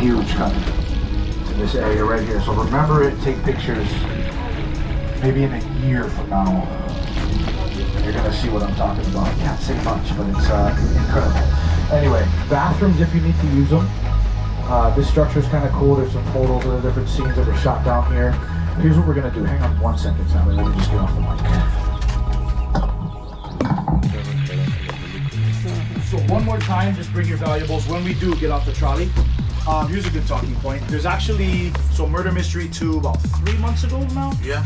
huge coming in this area right here. So remember it, take pictures. Maybe in a year from now, you're gonna see what I'm talking about. I can't say much, but it's incredible. Anyway, bathrooms if you need to use them. This structure is kind of cool. There's some photos of the different scenes that were shot down here. Here's what we're gonna do. Hang on 1 second, Sally. Let me just get off the mic. So one more time, just bring your valuables when we do get off the trolley. Here's a good talking point. There's actually, so Murder Mystery 2 about 3 months ago now? Yeah.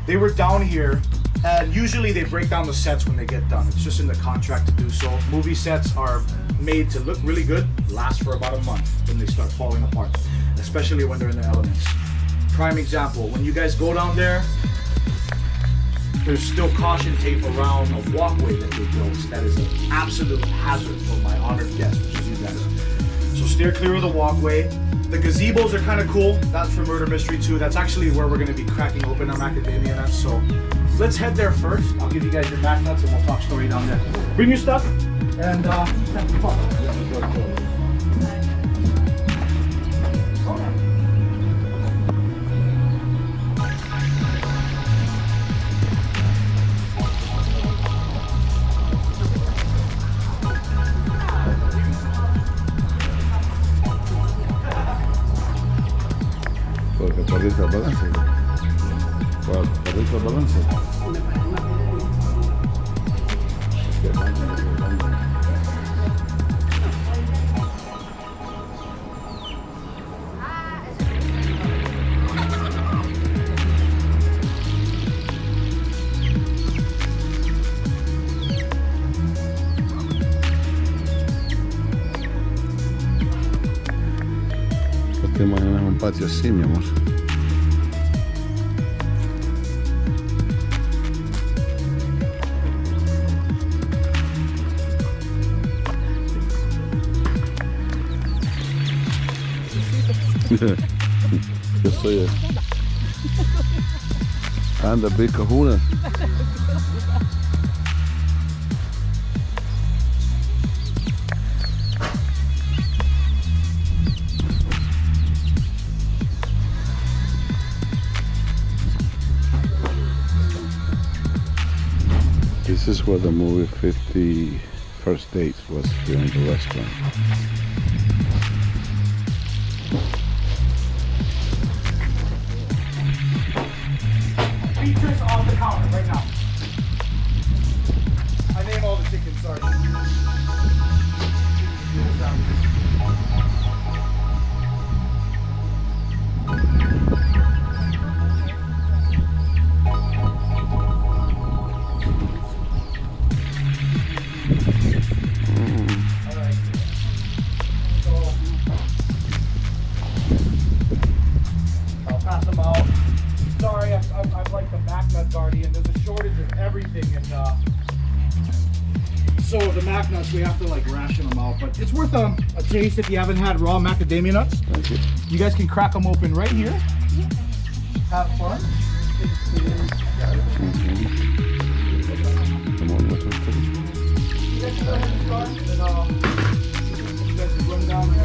They were down here, and usually they break down the sets when they get done. It's just in the contract to do so. Movie sets are made to look really good, last for about a month when they start falling apart, especially when they're in the elements. Prime example, when you guys go down there, there's still caution tape around a walkway that they built. That is an absolute hazard for my honored guests, which is you guys. So steer clear of the walkway. The gazebos are kind of cool. That's for Murder Mystery 2. That's actually where we're going to be cracking open our macadamia nuts. So let's head there first. I'll give you guys your mac nuts and we'll talk story down there. Bring your stuff and have fun. Porque perdiste el balance. ¿Perdiste el balance? ¿Te imaginas un patio así, mi amor? Yo soy anda, big kahuna. This is where the movie 50 First Dates was here in the restaurant. Features on the counter right now. I name all the chickens, sorry. I'm like the Mac Nut guardian. There's a shortage of everything, and so the Mac Nuts we have to like ration them out. But it's worth a taste if you haven't had raw macadamia nuts. Thank you. You guys can crack them open right here. Have fun. Come on, what's up? You guys can go ahead and start, and then you guys can run down there.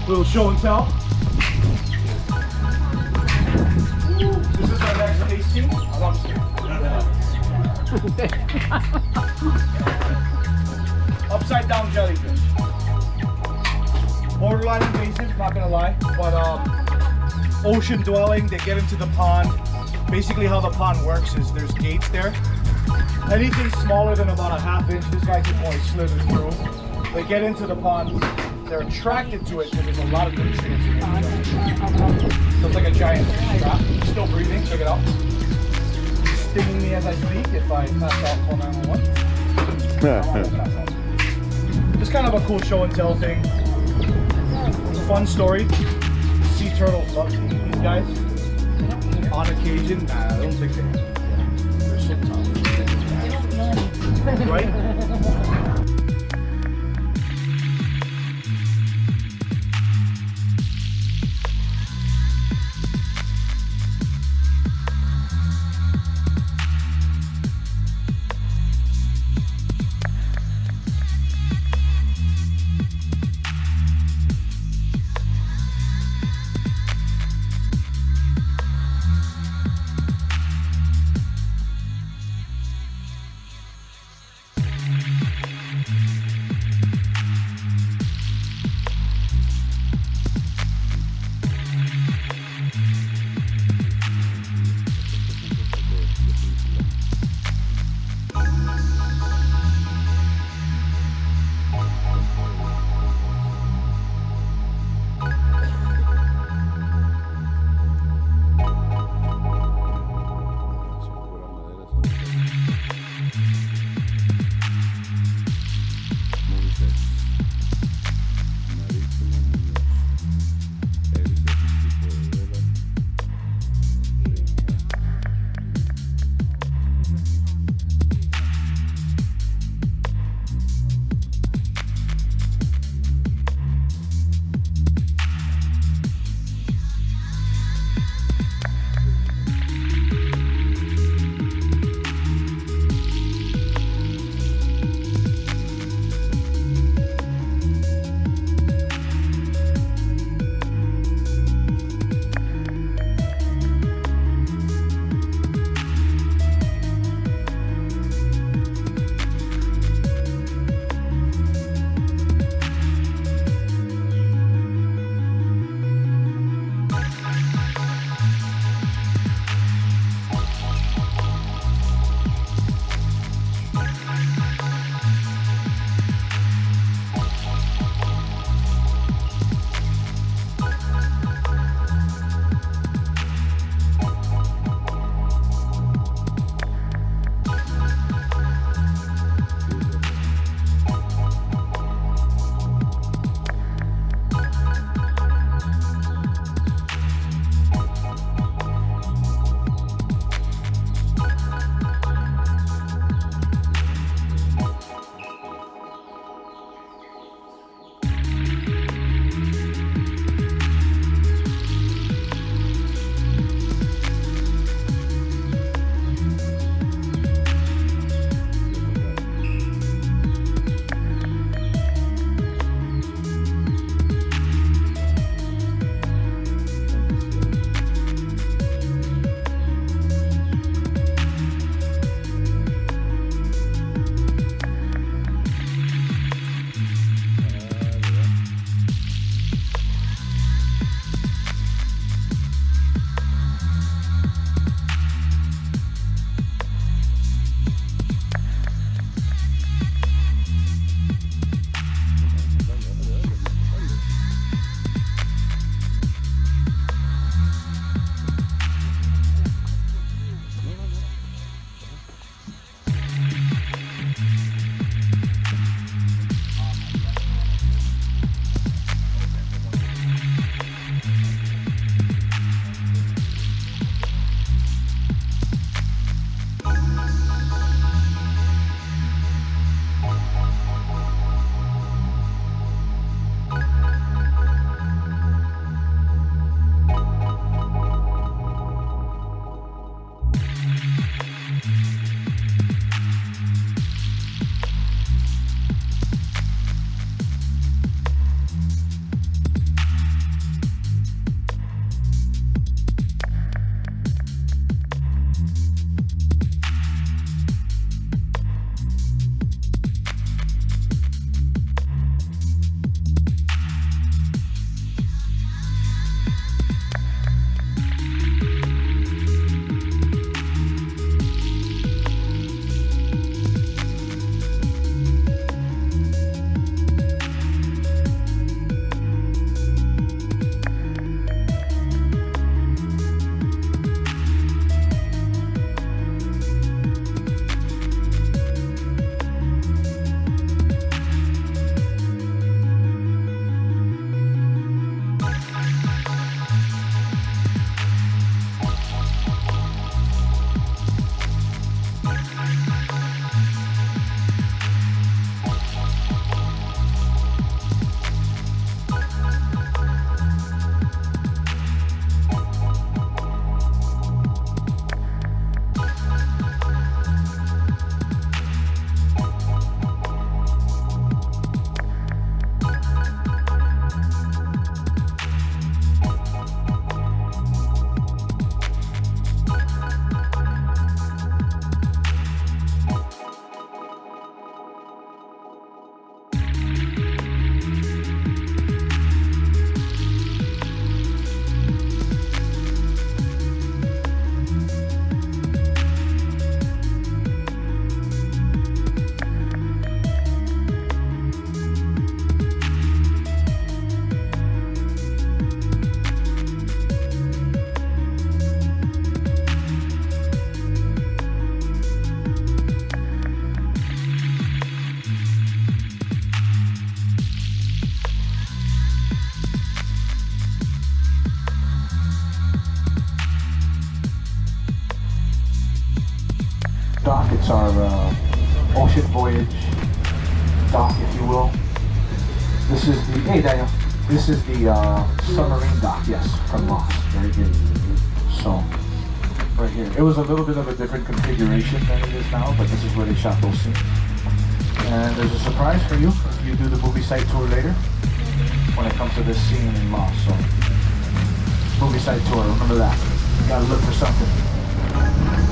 Little show and tell. This is our next tasting. Upside down jellyfish. Borderline invasive, not gonna lie, but ocean dwelling. They get into the pond. Basically, how the pond works is there's gates there. Anything smaller than about a ½ inch, this guy can only slither through. They get into the pond. They're attracted to it because there's a lot of nutrients in it. So it's like a giant fish trap. Still breathing, check it out. Stinging me as I speak if I pass out call 911. Just kind of a cool show and tell thing. fun story. Sea turtles love to eat these guys. On occasion, nah, I don't think they do. They're so tough. Right? It's our ocean voyage dock, if you will. This is the, hey Daniel, this is the submarine dock, yes, from Lost, very good. So, right here. It was a little bit of a different configuration than it is now, but this is where they shot those scenes. And there's a surprise for you if you do the movie site tour later, when it comes to this scene in Lost. So, movie site tour, remember that. You gotta look for something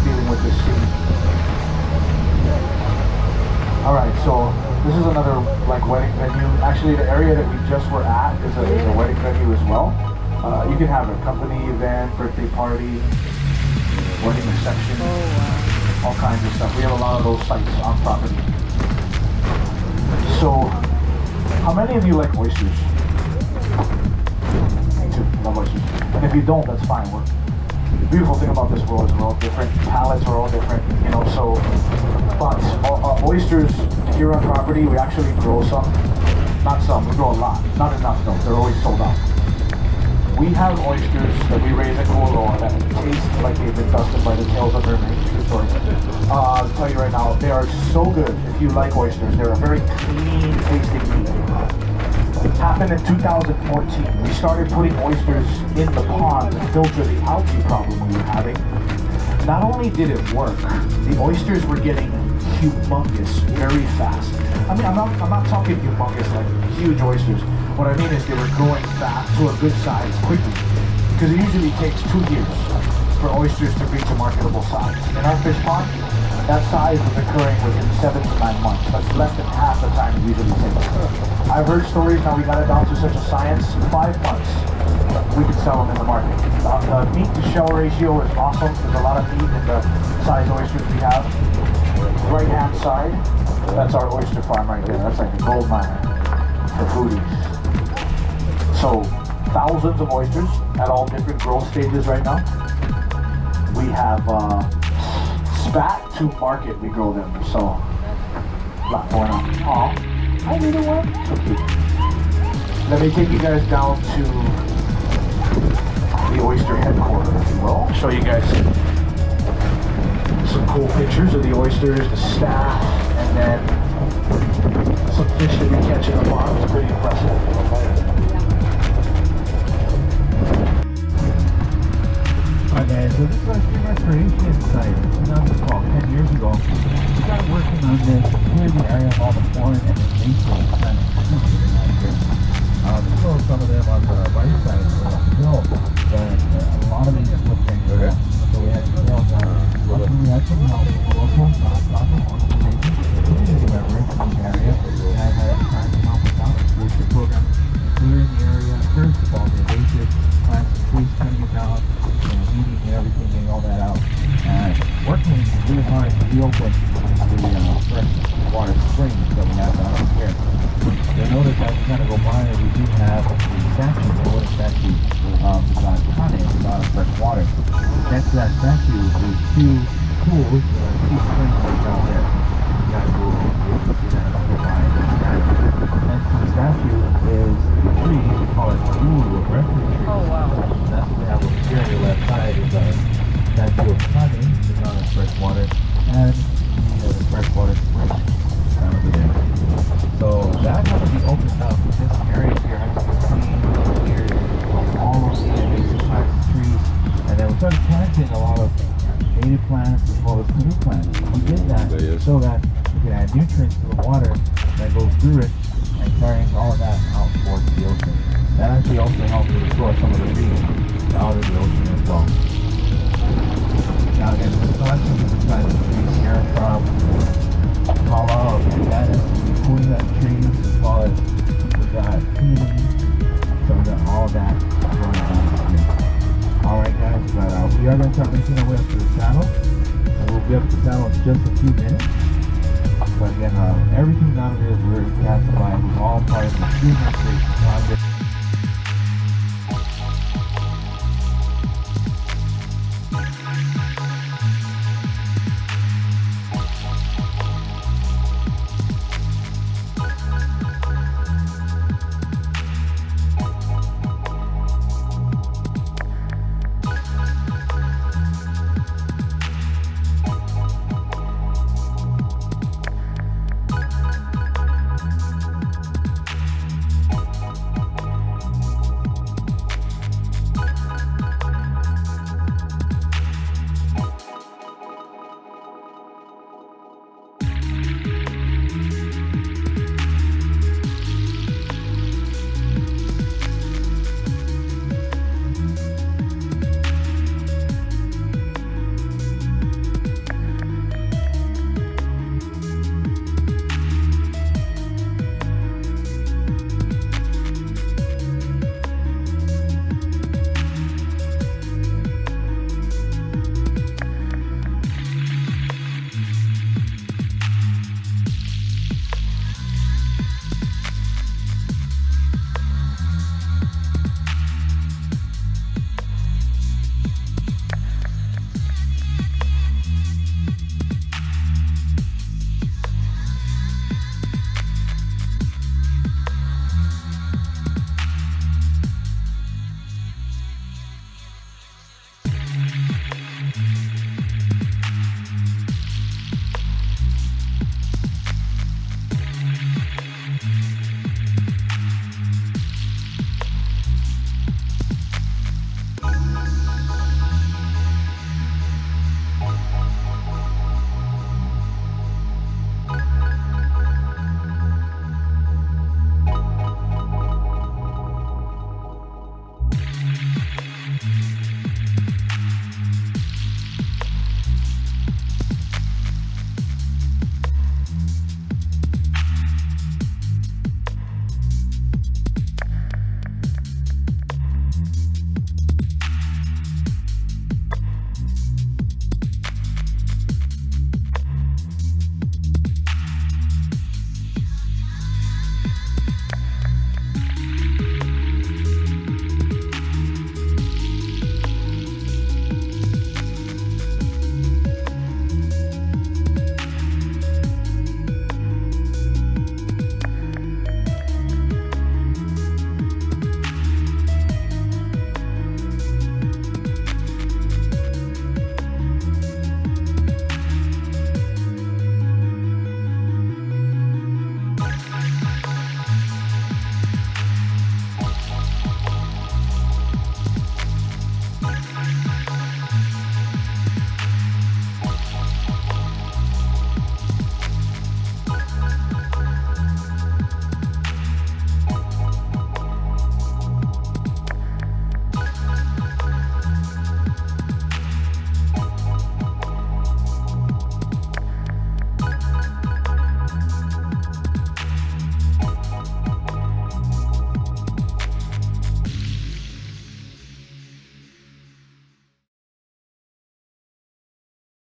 dealing with this scene. Alright, so this is another like wedding venue. Actually, the area that we just were at is a wedding venue as well. You can have a company event, birthday party, wedding reception, all kinds of stuff. We have a lot of those sites on property. So, how many of you like oysters? Me too, love oysters. And if you don't, that's fine. The beautiful thing about this world is we're all different. Palates are all different, you know, so, but oysters here on property, we actually grow some. Not some, we grow a lot. Not enough though, they're always sold out. We have oysters that we raise at Kualoa that taste like they've been dusted by the tails of mermaids. True story. I'll tell you right now, they are so good if you like oysters. They're a very clean tasting meat. It happened in 2014. We started putting oysters in the pond to filter the algae problem we were having. Not only did it work, the oysters were getting humongous very fast. I mean, I'm not talking humongous like huge oysters. What I mean is they were growing fast to a good size quickly, because it usually takes 2 years for oysters to reach a marketable size. In our fish pond, that size was occurring within 7 to 9 months. That's less than half the time it usually takes. I've heard stories, now we got it down to such a science, 5 months we can sell them in the market. The meat to shell ratio is awesome. There's a lot of meat in the size oysters we have. Right hand side, that's our oyster farm right there. That's like a gold mine for foodies. So, thousands of oysters at all different growth stages right now. We have spat to market, we grow them. So, a lot going on. Aw, hi little one. So cute. Let me take you guys down to the oyster headquarters, if you will. Show you guys some cool pictures of the oysters, the staff, and then some fish that we catch in the pond. It's pretty impressive. Alright guys, so this is our stream restoration site. It's not the call 10 years ago. We started working on this to clear the area of all the foreign and invasive kind of species out here. Still some of them on the right side of the hill, but a lot of these look dangerous. So we had to tell we had some help with local nonprofit organizations, community members in the area that had tried to help us out with the program, clearing the area first of all the invasive plants and trees, cutting it down, heating and everything, getting all that out, and working really hard to reopen the fresh water springs that we have down here. You'll notice as we kind of go by, we do have the statue, the wooden statue of God Kane, the God of fresh water. Next to that statue is 2 pools, 2 springs right down there. You guys will see that as we go by. Next to the statue is the tree, we call it the refuge tree. Oh wow. And that's what we have over here on your left side is a statue of Kane, the God of fresh water, and the freshwater spring down over there. So that's going to be opened up. This area here, as you can see, here is all of the invasive types of trees. And then we started planting a lot of native plants as well as new plants. We did that so that we can add nutrients to the water that goes through it and carrying all of that out towards the ocean. That actually also helps to restore some of the reef out of the ocean as well. Now again, the selection of different kinds of trees here from Kualoa trees, as well as we got heating, so we got all of that going on here. Alright guys, but we are going to start making our way up to the saddle, and we'll be up to the saddle in just a few minutes. But again, everything down here is very classified. It was all part of the stream restoration